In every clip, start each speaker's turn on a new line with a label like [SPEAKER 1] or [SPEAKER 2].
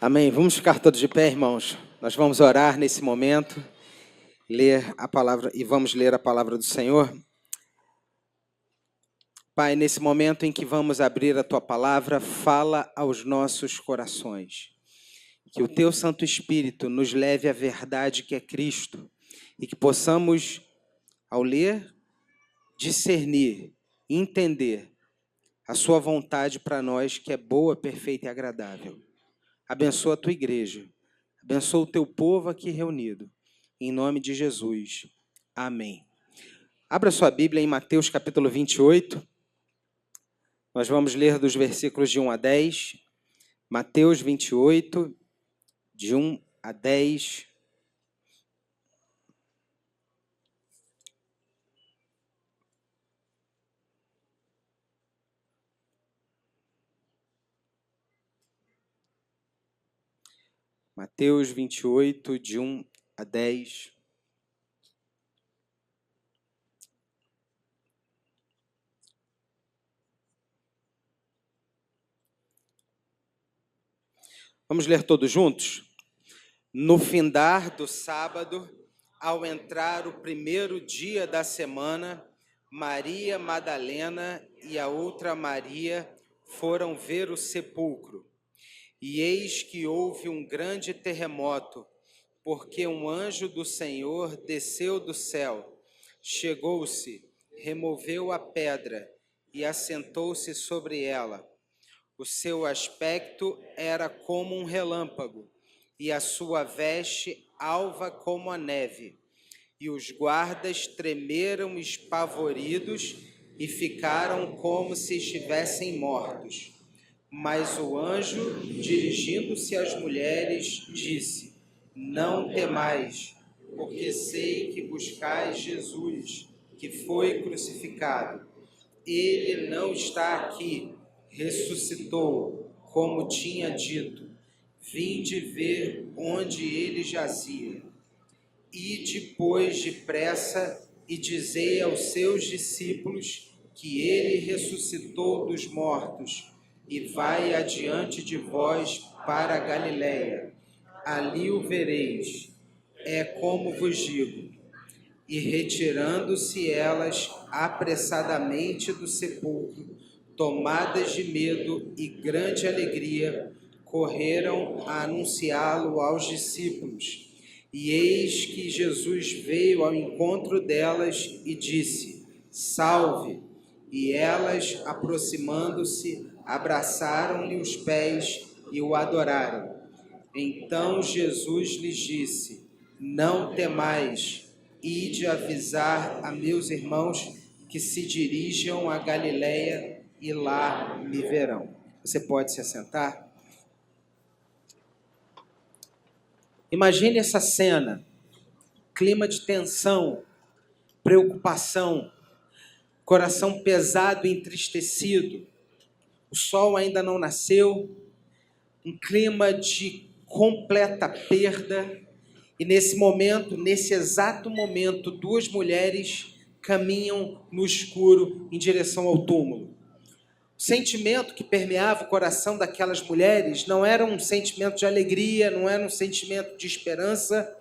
[SPEAKER 1] Amém. Vamos ficar todos de pé, irmãos. Nós vamos orar nesse momento, ler a palavra e vamos ler a palavra do Senhor. Pai, nesse momento em que vamos abrir a tua palavra, fala aos nossos corações. Que o teu Santo Espírito nos leve à verdade que é Cristo e que possamos, ao ler, discernir, entender a sua vontade para nós, que é boa, perfeita e agradável. Abençoa a tua igreja. Abençoa o teu povo aqui reunido. Em nome de Jesus. Amém. Abra sua Bíblia em Mateus capítulo 28. Nós vamos ler dos versículos de 1 a 10. Mateus 28, de 1 a 10. Mateus 28, de 1 a 10. Vamos ler todos juntos? No findar do sábado, ao entrar o primeiro dia da semana, Maria Madalena e a outra Maria foram ver o sepulcro. E eis que houve um grande terremoto, porque um anjo do Senhor desceu do céu, chegou-se, removeu a pedra e assentou-se sobre ela. O seu aspecto era como um relâmpago, e a sua veste alva como a neve. E os guardas tremeram espavoridos e ficaram como se estivessem mortos. Mas o anjo, dirigindo-se às mulheres, disse: Não temais, porque sei que buscais Jesus, que foi crucificado. Ele não está aqui, ressuscitou, como tinha dito. Vinde ver onde ele jazia. Ide, pois, depressa e dizei aos seus discípulos que ele ressuscitou dos mortos e vai adiante de vós para a Galiléia. Ali o vereis. É como vos digo. E retirando-se elas apressadamente do sepulcro, tomadas de medo e grande alegria, correram a anunciá-lo aos discípulos. E eis que Jesus veio ao encontro delas e disse: Salve! E elas, aproximando-se, abraçaram-lhe os pés e o adoraram. Então Jesus lhes disse: Não temais, ide avisar a meus irmãos que se dirijam a Galiléia e lá me verão. Você pode se assentar? Imagine essa cena, clima de tensão, preocupação, coração pesado e entristecido. O sol ainda não nasceu, um clima de completa perda. E nesse momento, nesse exato momento, duas mulheres caminham no escuro em direção ao túmulo. O sentimento que permeava o coração daquelas mulheres não era um sentimento de alegria, não era um sentimento de esperança.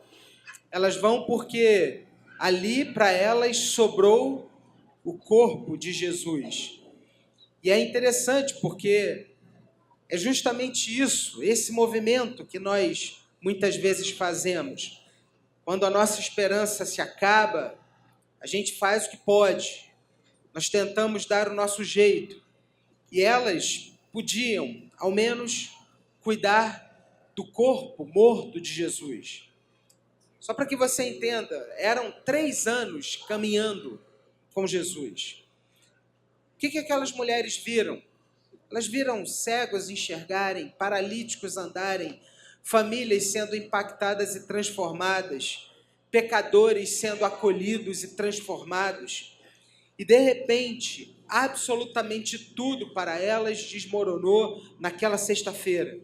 [SPEAKER 1] Elas vão porque ali para elas sobrou o corpo de Jesus. E é interessante porque é justamente isso, esse movimento que nós muitas vezes fazemos. Quando a nossa esperança se acaba, a gente faz o que pode. Nós tentamos dar o nosso jeito. E elas podiam, ao menos, cuidar do corpo morto de Jesus. Só para que você entenda, eram 3 anos caminhando com Jesus. O que aquelas mulheres viram? Elas viram cegos enxergarem, paralíticos andarem, famílias sendo impactadas e transformadas, pecadores sendo acolhidos e transformados. E de repente, absolutamente tudo para elas desmoronou naquela sexta-feira.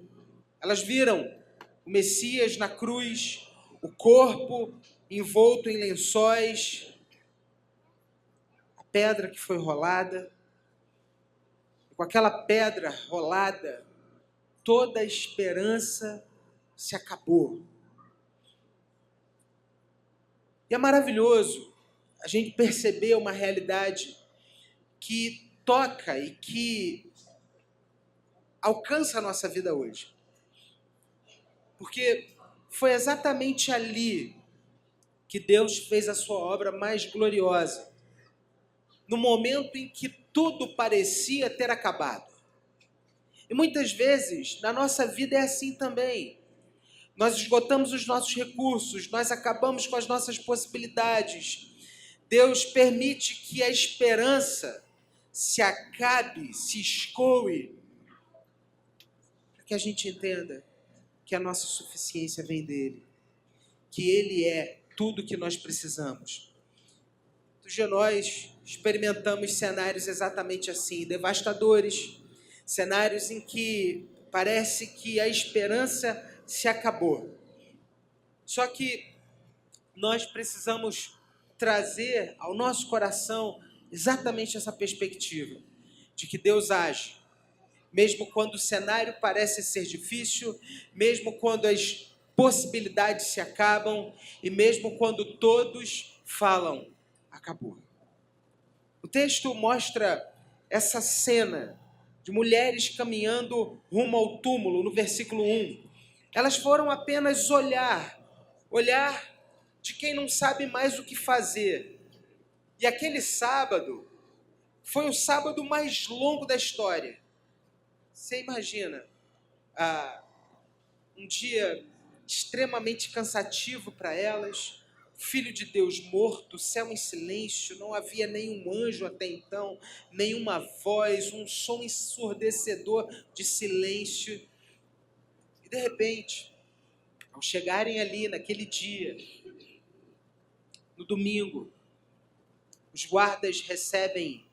[SPEAKER 1] Elas viram o Messias na cruz, o corpo envolto em lençóis, a pedra que foi rolada. Com aquela pedra rolada, toda a esperança se acabou. E é maravilhoso a gente perceber uma realidade que toca e que alcança a nossa vida hoje. Porque foi exatamente ali que Deus fez a sua obra mais gloriosa. No momento em que tudo parecia ter acabado. E muitas vezes, na nossa vida é assim também. Nós esgotamos os nossos recursos, nós acabamos com as nossas possibilidades. Deus permite que a esperança se acabe, se escoe, para que a gente entenda que a nossa suficiência vem dele, que ele é tudo que nós precisamos. Outro dia nós experimentamos cenários exatamente assim, devastadores, cenários em que parece que a esperança se acabou. Só que nós precisamos trazer ao nosso coração exatamente essa perspectiva de que Deus age, mesmo quando o cenário parece ser difícil, mesmo quando as possibilidades se acabam e mesmo quando todos falam, acabou. O texto mostra essa cena de mulheres caminhando rumo ao túmulo, no versículo 1. Elas foram apenas olhar de quem não sabe mais o que fazer. E aquele sábado foi o sábado mais longo da história. Você imagina, um dia extremamente cansativo para elas, Filho de Deus morto, céu em silêncio, não havia nenhum anjo até então, nenhuma voz, um som ensurdecedor de silêncio. E de repente, ao chegarem ali naquele dia, no domingo, os guardas recebem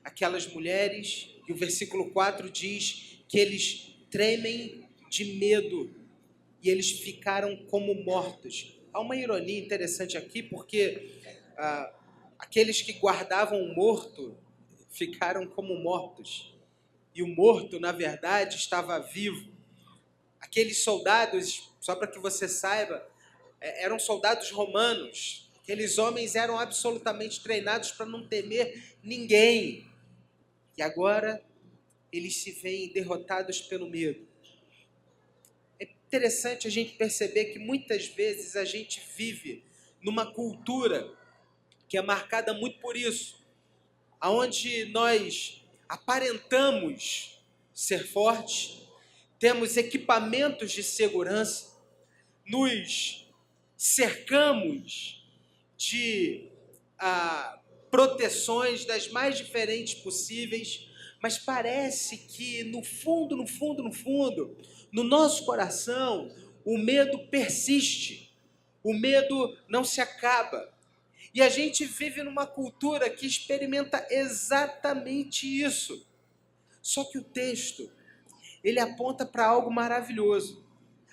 [SPEAKER 1] aquelas mulheres, e o versículo 4 diz que eles tremem de medo e eles ficaram como mortos. Há uma ironia interessante aqui, porque aqueles que guardavam o morto ficaram como mortos, e o morto, na verdade, estava vivo. Aqueles soldados, só para que você saiba, eram soldados romanos. Aqueles homens eram absolutamente treinados para não temer ninguém. E agora eles se veem derrotados pelo medo. É interessante a gente perceber que muitas vezes a gente vive numa cultura que é marcada muito por isso, onde nós aparentamos ser fortes, temos equipamentos de segurança, nos cercamos de proteções das mais diferentes possíveis, mas parece que no fundo, no nosso coração, o medo persiste, o medo não se acaba. E a gente vive numa cultura que experimenta exatamente isso. Só que o texto, ele aponta para algo maravilhoso.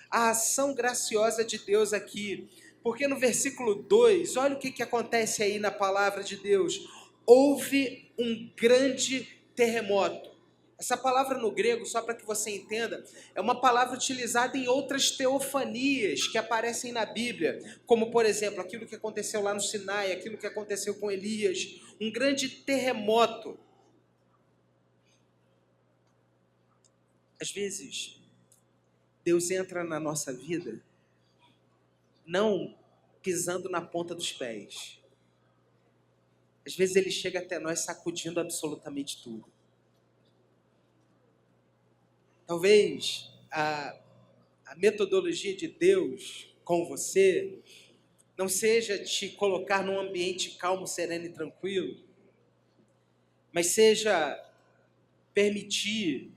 [SPEAKER 1] A ação graciosa de Deus aqui. Porque no versículo 2, olha o que acontece aí na palavra de Deus. Houve um grande terremoto. Essa palavra no grego, só para que você entenda, é uma palavra utilizada em outras teofanias que aparecem na Bíblia, como, por exemplo, aquilo que aconteceu lá no Sinai, aquilo que aconteceu com Elias, um grande terremoto. Às vezes, Deus entra na nossa vida não pisando na ponta dos pés. Às vezes ele chega até nós sacudindo absolutamente tudo. Talvez a metodologia de Deus com você não seja te colocar num ambiente calmo, sereno e tranquilo, mas seja permitir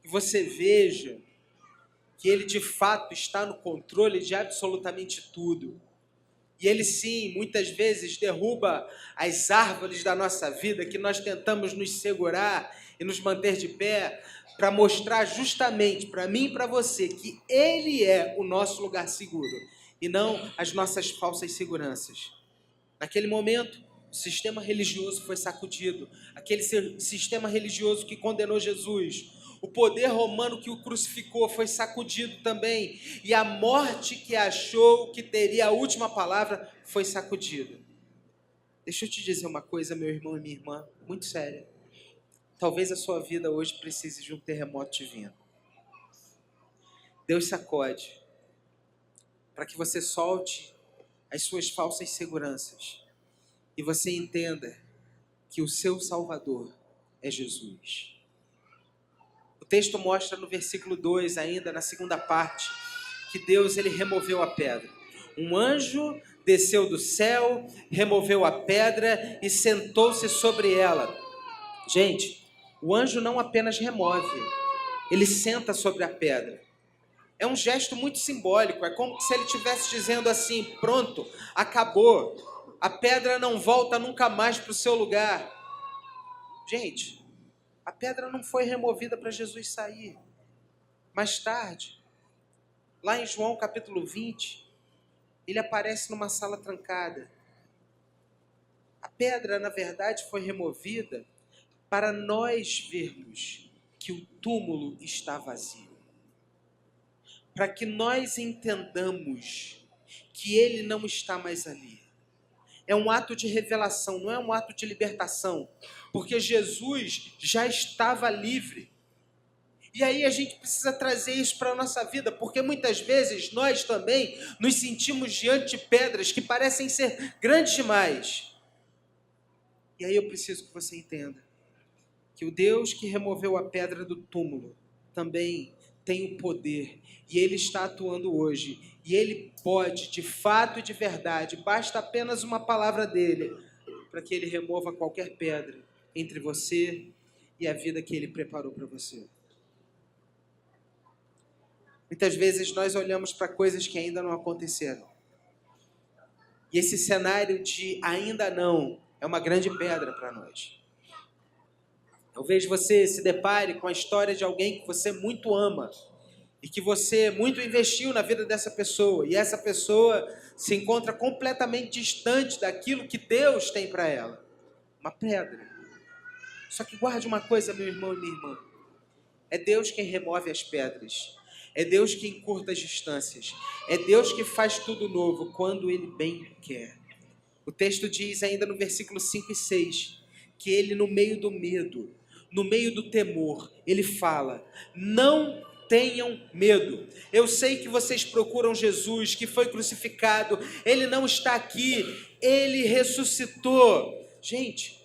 [SPEAKER 1] que você veja que ele de fato está no controle de absolutamente tudo. E ele sim, muitas vezes derruba as árvores da nossa vida que nós tentamos nos segurar e nos manter de pé, para mostrar justamente para mim e para você que ele é o nosso lugar seguro e não as nossas falsas seguranças. Naquele momento, o sistema religioso foi sacudido, aquele sistema religioso que condenou Jesus, O poder romano que o crucificou foi sacudido também. E a morte que achou que teria a última palavra foi sacudida. Deixa eu te dizer uma coisa, meu irmão e minha irmã, muito séria. Talvez a sua vida hoje precise de um terremoto divino. Deus sacode para que você solte as suas falsas seguranças e você entenda que o seu Salvador é Jesus. O texto mostra no versículo 2, ainda na segunda parte, que Deus ele removeu a pedra. Um anjo desceu do céu, removeu a pedra e sentou-se sobre ela. Gente, o anjo não apenas remove, ele senta sobre a pedra. É um gesto muito simbólico, é como se ele estivesse dizendo assim: pronto, acabou, a pedra não volta nunca mais para o seu lugar. Gente, a pedra não foi removida para Jesus sair. Mais tarde, lá em João capítulo 20, ele aparece numa sala trancada. A pedra, na verdade, foi removida para nós vermos que o túmulo está vazio. Para que nós entendamos que ele não está mais ali. É um ato de revelação, não é um ato de libertação, porque Jesus já estava livre. E aí a gente precisa trazer isso para a nossa vida, porque muitas vezes nós também nos sentimos diante de pedras que parecem ser grandes demais. E aí eu preciso que você entenda que o Deus que removeu a pedra do túmulo também tem o poder, e Ele está atuando hoje, e Ele pode, de fato e de verdade, basta apenas uma palavra dEle, para que Ele remova qualquer pedra entre você e a vida que Ele preparou para você. Muitas vezes nós olhamos para coisas que ainda não aconteceram, e esse cenário de ainda não é uma grande pedra para nós. Talvez você se depare com a história de alguém que você muito ama e que você muito investiu na vida dessa pessoa, e essa pessoa se encontra completamente distante daquilo que Deus tem para ela. Uma pedra. Só que guarde uma coisa, meu irmão e minha irmã. É Deus quem remove as pedras. É Deus quem encurta as distâncias. É Deus que faz tudo novo quando Ele bem quer. O texto diz ainda no versículo 5 e 6, que Ele no meio do medo, no meio do temor, Ele fala: não tenham medo. Eu sei que vocês procuram Jesus, que foi crucificado. Ele não está aqui, Ele ressuscitou. Gente,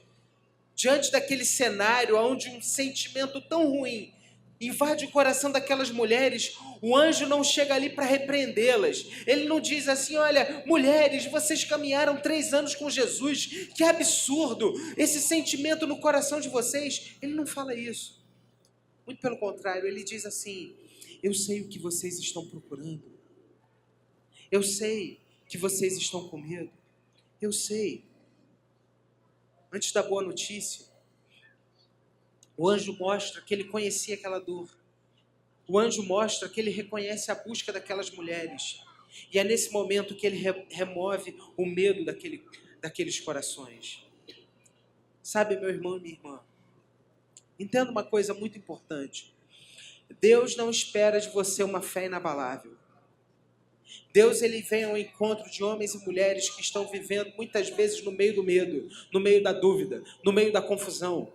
[SPEAKER 1] diante daquele cenário onde um sentimento tão ruim invade o coração daquelas mulheres, o anjo não chega ali para repreendê-las. Ele não diz assim: olha, mulheres, vocês caminharam 3 anos com Jesus, que absurdo, esse sentimento no coração de vocês. Ele não fala isso. Muito pelo contrário, ele diz assim: eu sei o que vocês estão procurando. Eu sei que vocês estão com medo. Eu sei. Antes da boa notícia, o anjo mostra que ele conhecia aquela dor. O anjo mostra que ele reconhece a busca daquelas mulheres. E é nesse momento que ele remove o medo daqueles corações. Sabe, meu irmão e minha irmã, entenda uma coisa muito importante. Deus não espera de você uma fé inabalável. Deus, ele vem ao encontro de homens e mulheres que estão vivendo muitas vezes no meio do medo, no meio da dúvida, no meio da confusão.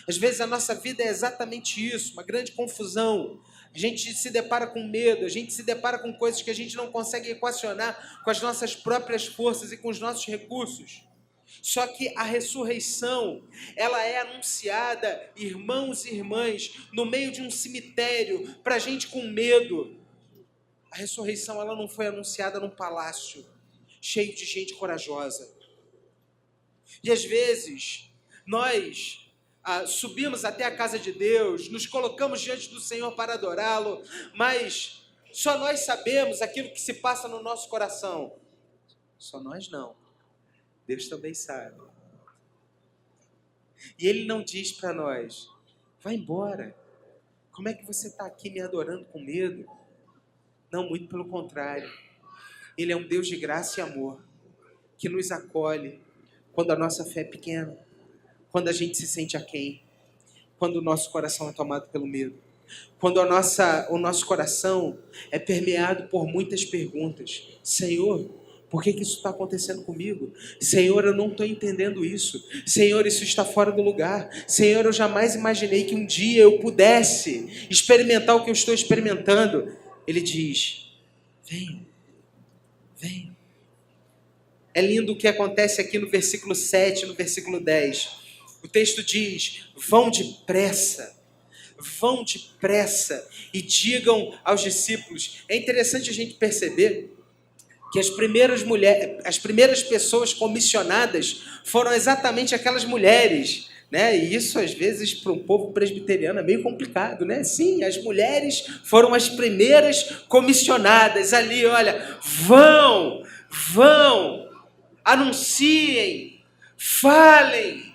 [SPEAKER 1] Às vezes a nossa vida é exatamente isso, uma grande confusão. A gente se depara com medo, a gente se depara com coisas que a gente não consegue equacionar com as nossas próprias forças e com os nossos recursos. Só que a ressurreição, ela é anunciada, irmãos e irmãs, no meio de um cemitério, para gente com medo. A ressurreição, ela não foi anunciada num palácio, cheio de gente corajosa. E às vezes, nós subimos até a casa de Deus, nos colocamos diante do Senhor para adorá-lo, mas só nós sabemos aquilo que se passa no nosso coração. Só nós não. Deus também sabe. E Ele não diz para nós: vai embora. Como é que você está aqui me adorando com medo? Não, muito pelo contrário. Ele é um Deus de graça e amor, que nos acolhe quando a nossa fé é pequena, quando a gente se sente aquém, quando o nosso coração é tomado pelo medo. Quando o nosso coração é permeado por muitas perguntas. Senhor, por que isso está acontecendo comigo? Senhor, eu não estou entendendo isso. Senhor, isso está fora do lugar. Senhor, eu jamais imaginei que um dia eu pudesse experimentar o que eu estou experimentando. Ele diz, venha, venha. É lindo o que acontece aqui no versículo 7, no versículo 10. O texto diz, vão depressa e digam aos discípulos. É interessante a gente perceber que as primeiras pessoas comissionadas foram exatamente aquelas mulheres, né? E isso às vezes para um povo presbiteriano é meio complicado, né? Sim, as mulheres foram as primeiras comissionadas ali, olha, vão, anunciem, falem,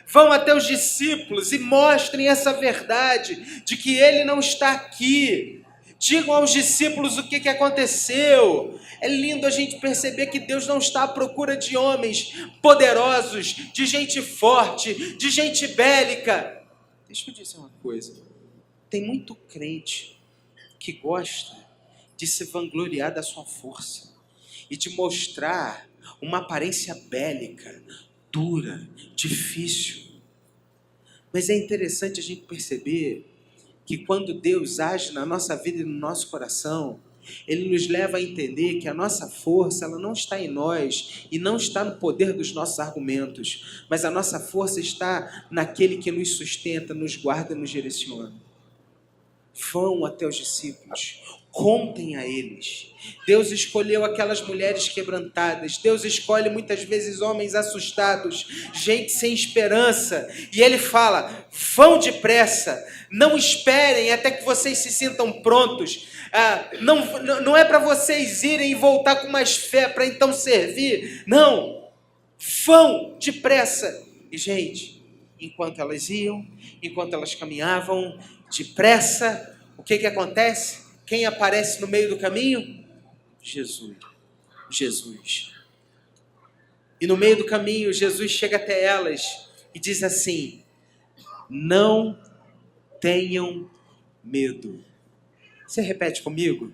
[SPEAKER 1] vão até os discípulos e mostrem essa verdade de que ele não está aqui. Digam aos discípulos o que aconteceu. É lindo a gente perceber que Deus não está à procura de homens poderosos, de gente forte, de gente bélica. Deixa eu dizer uma coisa. Tem muito crente que gosta de se vangloriar da sua força e de mostrar uma aparência bélica, dura, difícil. Mas é interessante a gente perceber que quando Deus age na nossa vida e no nosso coração, Ele nos leva a entender que a nossa força ela não está em nós e não está no poder dos nossos argumentos, mas a nossa força está naquele que nos sustenta, nos guarda e nos direciona. Vão até os discípulos, contem a eles. Deus escolheu aquelas mulheres quebrantadas. Deus escolhe muitas vezes homens assustados, gente sem esperança. E Ele fala, vão depressa, não esperem até que vocês se sintam prontos. Não é para vocês irem e voltar com mais fé para então servir. Não, vão depressa. E gente, enquanto elas iam, enquanto elas caminhavam depressa, o que acontece? Quem aparece no meio do caminho? Jesus. E no meio do caminho, Jesus chega até elas e diz assim, não tenham medo. Você repete comigo?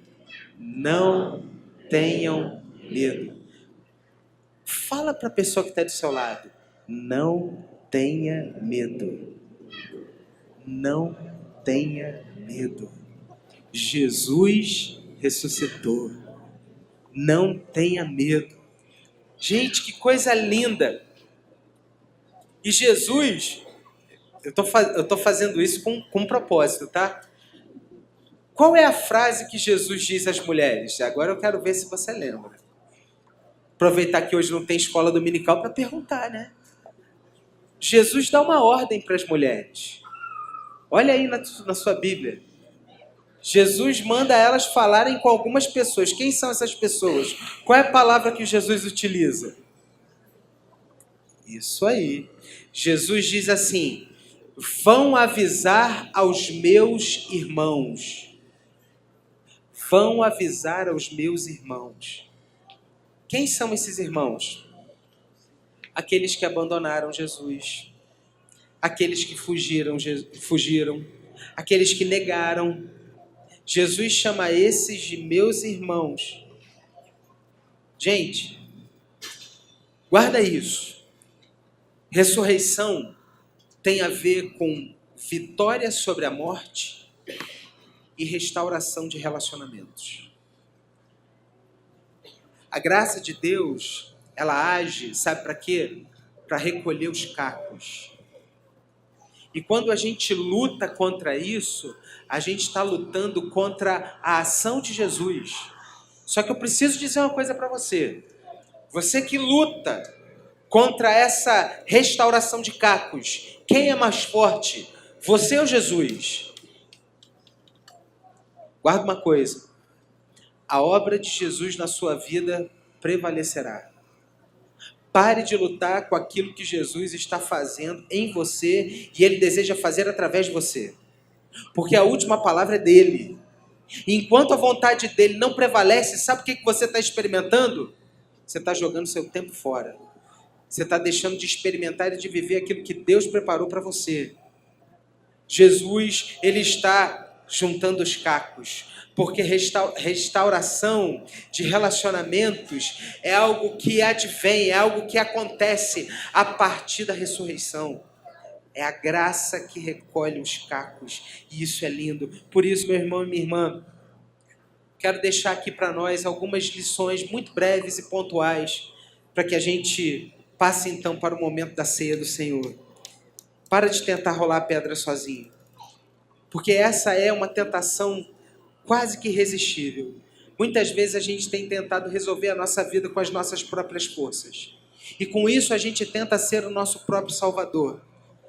[SPEAKER 1] Não tenham medo. Fala para a pessoa que está do seu lado. Não tenha medo. Não tenha medo. Jesus ressuscitou. Não tenha medo. Gente, que coisa linda. E Jesus, eu estou fazendo isso com propósito, tá? Qual é a frase que Jesus diz às mulheres? Agora eu quero ver se você lembra. Aproveitar que hoje não tem escola dominical para perguntar, né? Jesus dá uma ordem para as mulheres. Olha aí na sua Bíblia. Jesus manda elas falarem com algumas pessoas. Quem são essas pessoas? Qual é a palavra que Jesus utiliza? Isso aí. Jesus diz assim, vão avisar aos meus irmãos. Vão avisar aos meus irmãos. Quem são esses irmãos? Aqueles que abandonaram Jesus. Aqueles que fugiram. Aqueles que negaram. Jesus chama esses de meus irmãos. Gente, guarda isso. Ressurreição tem a ver com vitória sobre a morte e restauração de relacionamentos. A graça de Deus, ela age, sabe para quê? Para recolher os cacos. E quando a gente luta contra isso, a gente está lutando contra a ação de Jesus. Só que eu preciso dizer uma coisa para você. Você que luta contra essa restauração de cacos, quem é mais forte? Você ou Jesus? Guarda uma coisa. A obra de Jesus na sua vida prevalecerá. Pare de lutar com aquilo que Jesus está fazendo em você e Ele deseja fazer através de você. Porque a última palavra é dele. E enquanto a vontade dele não prevalece, sabe o que você está experimentando? Você está jogando seu tempo fora. Você está deixando de experimentar e de viver aquilo que Deus preparou para você. Jesus, ele está juntando os cacos, porque restauração de relacionamentos é algo que advém, é algo que acontece a partir da ressurreição. É a graça que recolhe os cacos, e isso é lindo. Por isso, meu irmão e minha irmã, quero deixar aqui para nós algumas lições muito breves e pontuais, para que a gente passe então para o momento da ceia do Senhor. Para de tentar rolar a pedra sozinho, porque essa é uma tentação quase que irresistível. Muitas vezes a gente tem tentado resolver a nossa vida com as nossas próprias forças, e com isso a gente tenta ser o nosso próprio Salvador.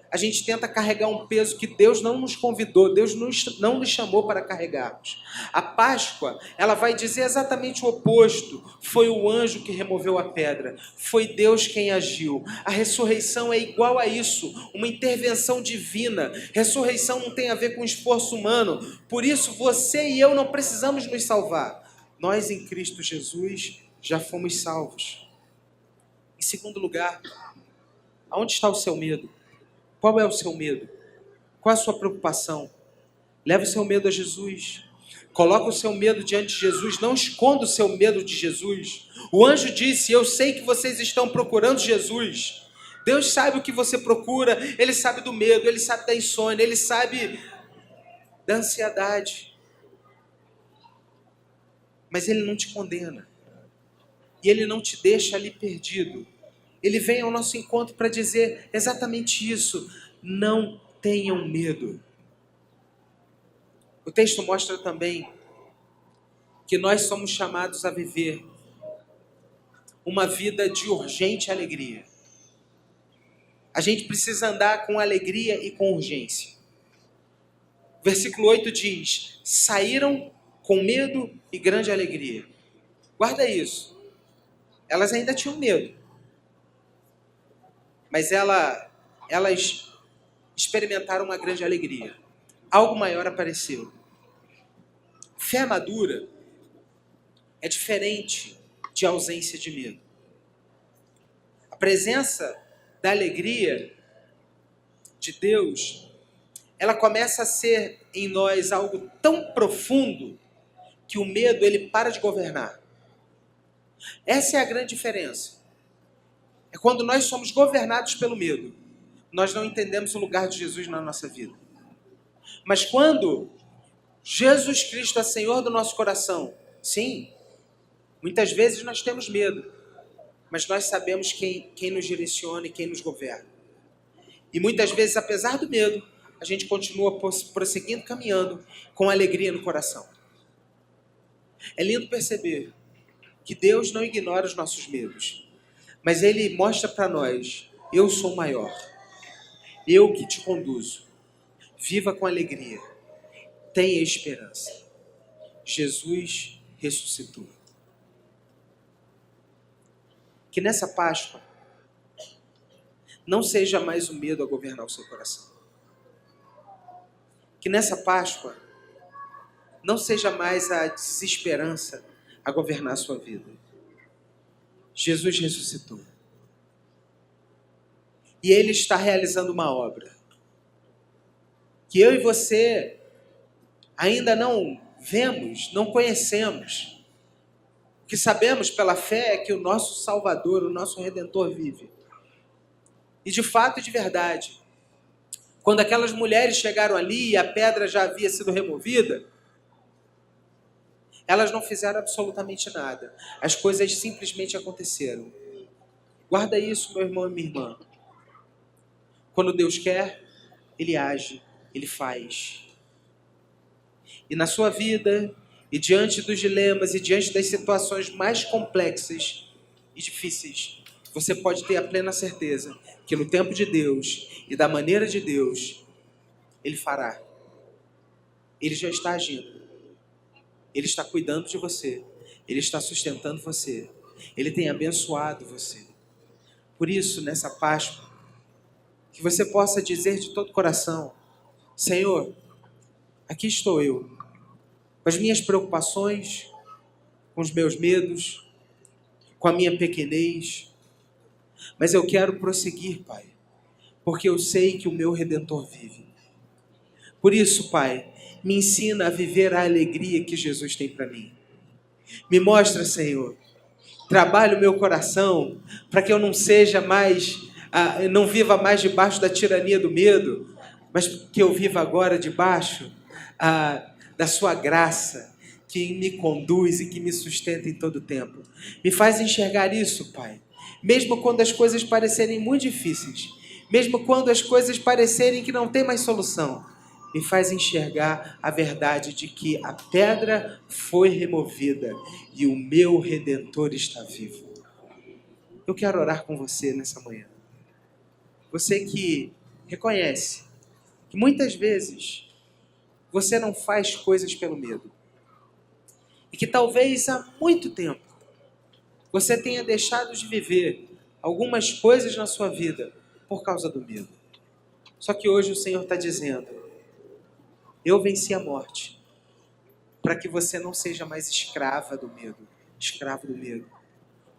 [SPEAKER 1] A gente tenta carregar um peso que Deus não nos convidou, Deus não nos chamou para carregarmos. A Páscoa, ela vai dizer exatamente o oposto. Foi o anjo que removeu a pedra, foi Deus quem agiu. A ressurreição é igual a isso, uma intervenção divina. Ressurreição não tem a ver com esforço humano, por isso você e eu não precisamos nos salvar. Nós em Cristo Jesus já fomos salvos. Em segundo lugar, aonde está o seu medo? Qual é o seu medo? Qual é a sua preocupação? Leve o seu medo a Jesus. Coloque o seu medo diante de Jesus. Não esconda o seu medo de Jesus. O anjo disse: eu sei que vocês estão procurando Jesus. Deus sabe o que você procura. Ele sabe do medo, Ele sabe da insônia, Ele sabe da ansiedade. Mas Ele não te condena. E Ele não te deixa ali perdido. Ele vem ao nosso encontro para dizer exatamente isso. Não tenham medo. O texto mostra também que nós somos chamados a viver uma vida de urgente alegria. A gente precisa andar com alegria e com urgência. Versículo 8 diz: saíram com medo e grande alegria. Guarda isso. Elas ainda tinham medo. Mas elas experimentaram uma grande alegria. Algo maior apareceu. Fé madura é diferente de ausência de medo. A presença da alegria de Deus, ela começa a ser em nós algo tão profundo que o medo, ele para de governar. Essa é a grande diferença. É quando nós somos governados pelo medo, nós não entendemos o lugar de Jesus na nossa vida. Mas quando Jesus Cristo é Senhor do nosso coração, sim, muitas vezes nós temos medo, mas nós sabemos quem nos direciona e quem nos governa. E muitas vezes, apesar do medo, a gente continua prosseguindo, caminhando com alegria no coração. É lindo perceber que Deus não ignora os nossos medos, mas Ele mostra para nós: eu sou maior, eu que te conduzo. Viva com alegria, tenha esperança. Jesus ressuscitou. Que nessa Páscoa não seja mais o medo a governar o seu coração. Que nessa Páscoa não seja mais a desesperança a governar a sua vida. Jesus ressuscitou. E Ele está realizando uma obra que eu e você ainda não vemos, não conhecemos. O que sabemos pela fé é que o nosso Salvador, o nosso Redentor vive. E de fato e de verdade, quando aquelas mulheres chegaram ali e a pedra já havia sido removida, elas não fizeram absolutamente nada. As coisas simplesmente aconteceram. Guarda isso, meu irmão e minha irmã. Quando Deus quer, Ele age, Ele faz. E na sua vida, e diante dos dilemas, e diante das situações mais complexas e difíceis, você pode ter a plena certeza que no tempo de Deus e da maneira de Deus, Ele fará. Ele já está agindo. Ele está cuidando de você. Ele está sustentando você. Ele tem abençoado você. Por isso, nessa Páscoa, que você possa dizer de todo o coração: Senhor, aqui estou eu, com as minhas preocupações, com os meus medos, com a minha pequenez, mas eu quero prosseguir, Pai, porque eu sei que o meu Redentor vive. Por isso, Pai, me ensina a viver a alegria que Jesus tem para mim. Me mostra, Senhor, trabalhe o meu coração para que eu não seja mais, não viva mais debaixo da tirania do medo, mas que eu viva agora debaixo da sua graça, que me conduz e que me sustenta em todo o tempo. Me faz enxergar isso, Pai, mesmo quando as coisas parecerem muito difíceis, mesmo quando as coisas parecerem que não tem mais solução. Me faz enxergar a verdade de que a pedra foi removida e o meu Redentor está vivo. Eu quero orar com você nessa manhã. Você que reconhece que muitas vezes você não faz coisas pelo medo. E que talvez há muito tempo você tenha deixado de viver algumas coisas na sua vida por causa do medo. Só que hoje o Senhor está dizendo: eu venci a morte, para que você não seja mais escravo do medo.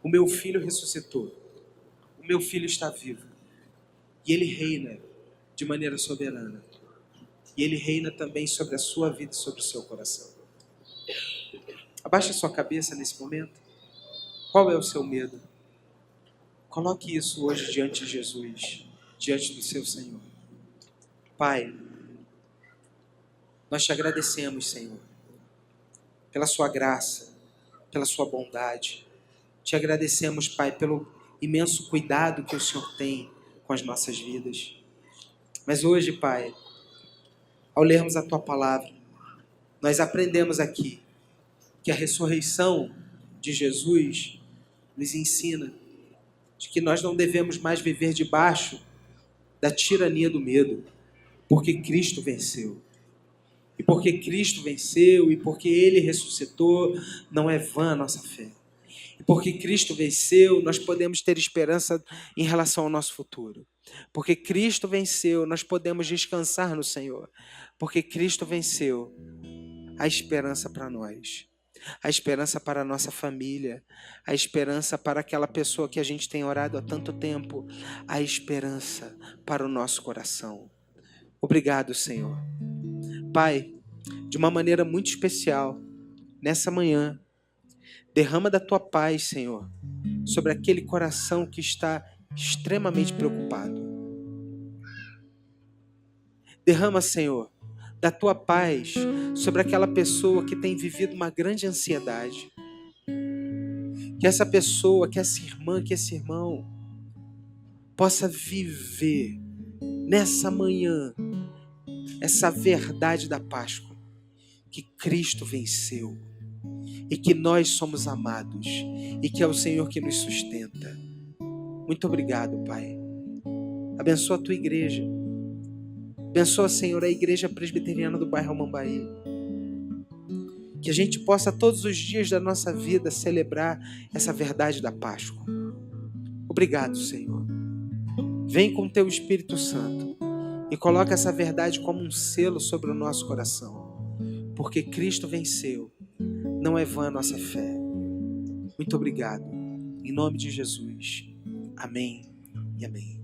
[SPEAKER 1] O meu filho ressuscitou, o meu filho está vivo, e ele reina de maneira soberana, e ele reina também sobre a sua vida e sobre o seu coração. Abaixe a sua cabeça nesse momento. Qual é o seu medo? Coloque isso hoje diante de Jesus, diante do seu Senhor. Pai, nós te agradecemos, Senhor, pela sua graça, pela sua bondade. Te agradecemos, Pai, pelo imenso cuidado que o Senhor tem com as nossas vidas. Mas hoje, Pai, ao lermos a tua palavra, nós aprendemos aqui que a ressurreição de Jesus nos ensina de que nós não devemos mais viver debaixo da tirania do medo, porque Cristo venceu. E porque Cristo venceu e porque Ele ressuscitou, não é vã a nossa fé. E porque Cristo venceu, nós podemos ter esperança em relação ao nosso futuro. Porque Cristo venceu, nós podemos descansar no Senhor. Porque Cristo venceu, a esperança para nós. A esperança para a nossa família, a esperança para aquela pessoa que a gente tem orado há tanto tempo, a esperança para o nosso coração. Obrigado, Senhor. Pai, de uma maneira muito especial, nessa manhã, derrama da tua paz, Senhor, sobre aquele coração que está extremamente preocupado. Derrama, Senhor, da tua paz sobre aquela pessoa que tem vivido uma grande ansiedade. Que essa pessoa, que essa irmã, que esse irmão possa viver nessa manhã essa verdade da Páscoa, que Cristo venceu e que nós somos amados e que é o Senhor que nos sustenta. Muito obrigado, Pai. Abençoa a tua igreja. Abençoa, Senhor, a igreja presbiteriana do bairro Mambaí. Que a gente possa todos os dias da nossa vida celebrar essa verdade da Páscoa. Obrigado, Senhor. Vem com o teu Espírito Santo e coloca essa verdade como um selo sobre o nosso coração. Porque Cristo venceu. Não é vã a nossa fé. Muito obrigado. Em nome de Jesus. Amém e amém.